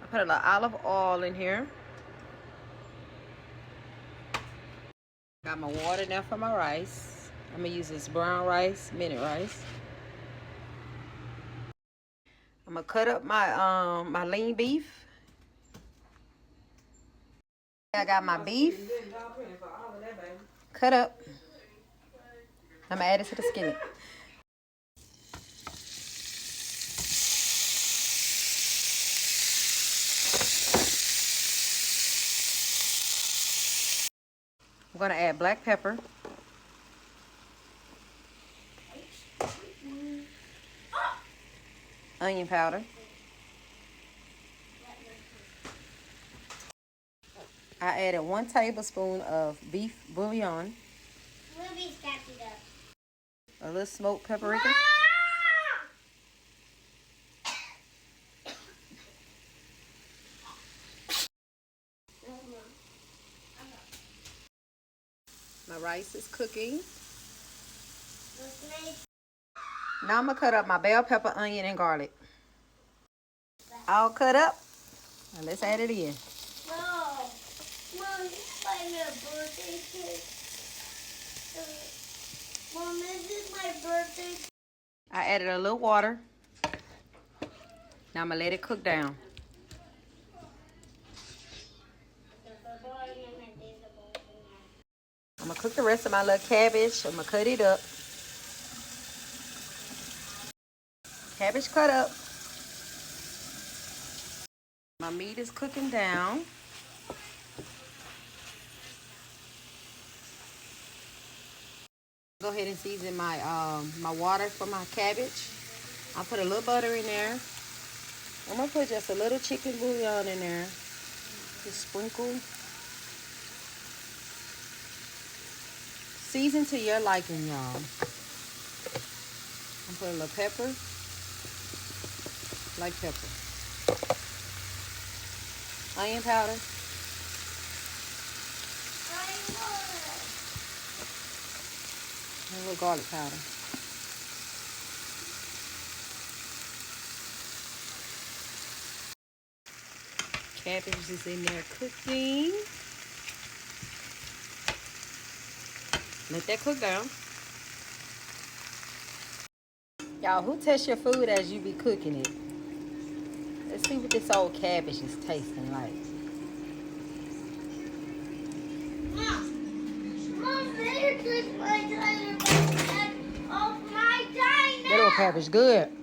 I put a little olive oil in here. Got my water now for my rice. I'm gonna use this brown rice, minute rice. I'm gonna cut up my my lean beef. I got my beef cut up. I'm gonna add it to the skillet. I'm gonna add black pepper. Onion powder. I added 1 tablespoon of beef bouillon. A little smoked paprika. My rice is cooking. Now I'm gonna cut up my bell pepper, onion, and garlic. All cut up. Now let's add it in. No. Mom, this is my birthday cake. Mom, this is my birthday cake. I added a little water. Now I'm gonna let it cook down. I'm gonna cook the rest of my little cabbage. I'm gonna cut it up. Cabbage cut up. My meat is cooking down. Go ahead and season my my water for my cabbage. I'll put a little butter in there. I'm gonna put just a little chicken bouillon in there. Just sprinkle. Season to your liking, y'all. I'm putting a little pepper. Like pepper. Onion powder. And a little garlic powder. Cabbage is in there cooking. Let that cook down. Y'all, who tests your food as you be cooking it? Let's see what this old cabbage is tasting like. Mom, there took my diner off my diner. That old cabbage good.